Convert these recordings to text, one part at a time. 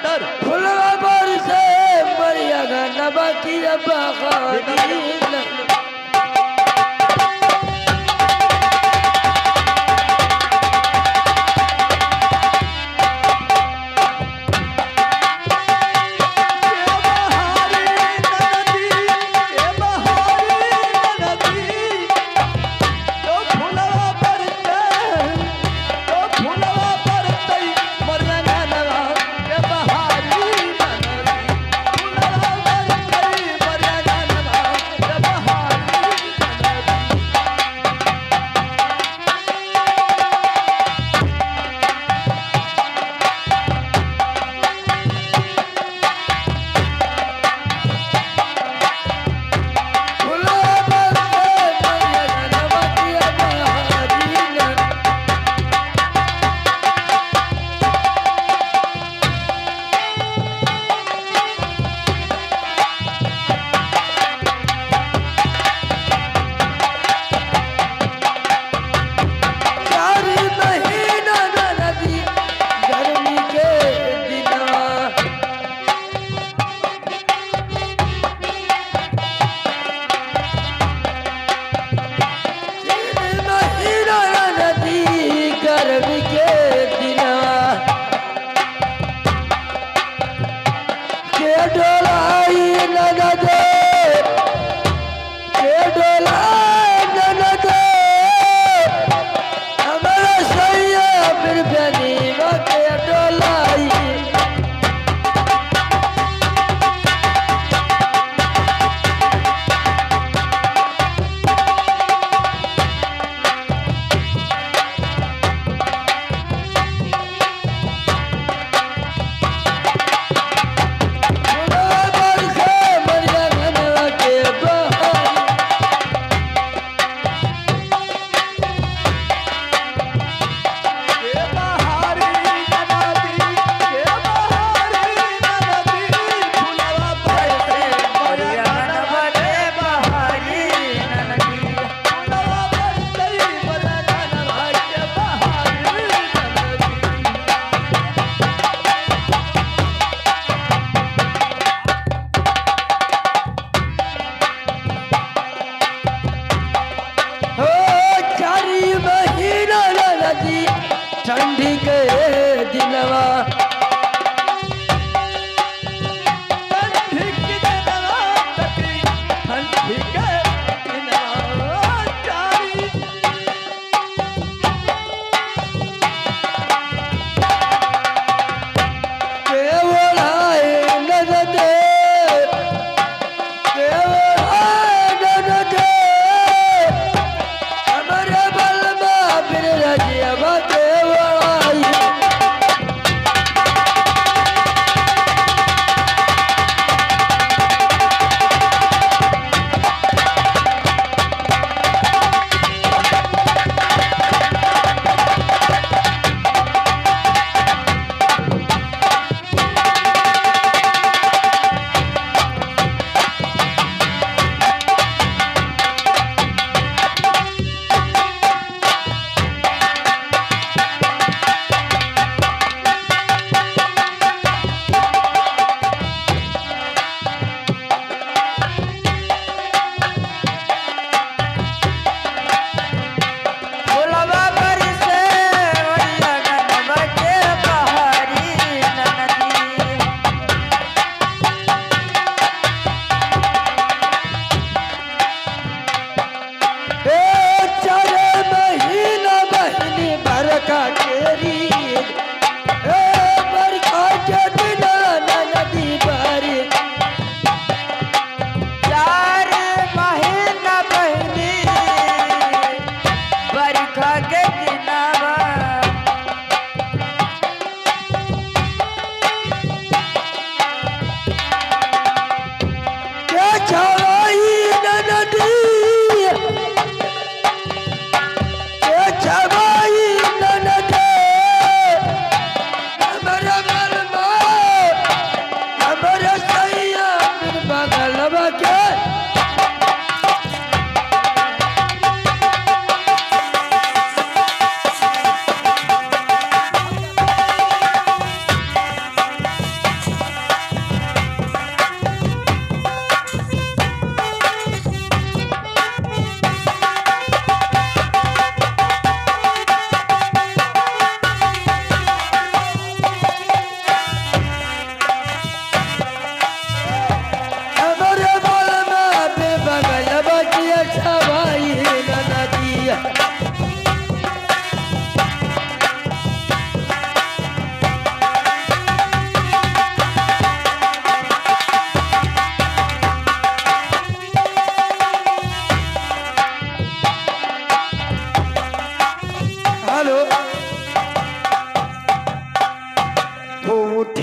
टमाटर फुलवा पर से बढ़िया गाना बाकी बहारी ठंडी के दिनवा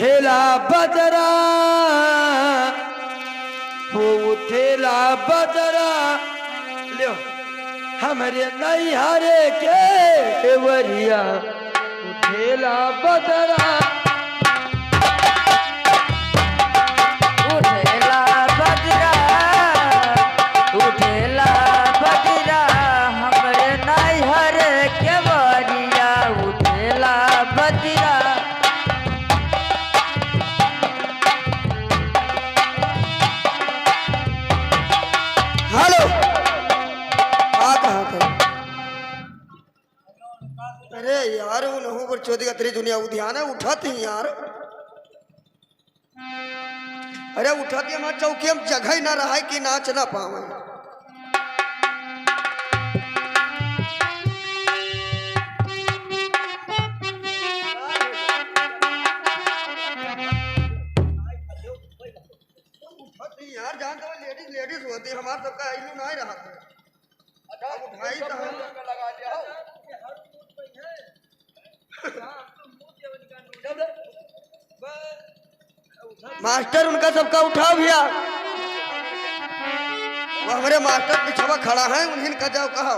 उठेला बदरा, वो उठेला बदरा, लो हमारे नैहरे के वरिया उठेला बदरा, उठेला बदरा, उठेला बदरा, हमरे नैहर के बरिया उठेला बदरा। हेलो आ कहाँ कर? अरे यार वो नहू पर चौधरी का तेरी दुनिया उद्यान है, उठाती हैं यार। अरे उठाती हमारे चौकी हम जगह ही ना रहा है कि नाच ना पावे। उठाती यार जान तो लेडीज लेडीज होती हमारे सबका आयु ना ही रहा था। अब उठाई तो हम लगा दिया हो। मास्टर उनका सबका उठाओ भैया, वो हमारे मास्टर पिछवा खड़ा है, उन्हीं का जाओ कहा।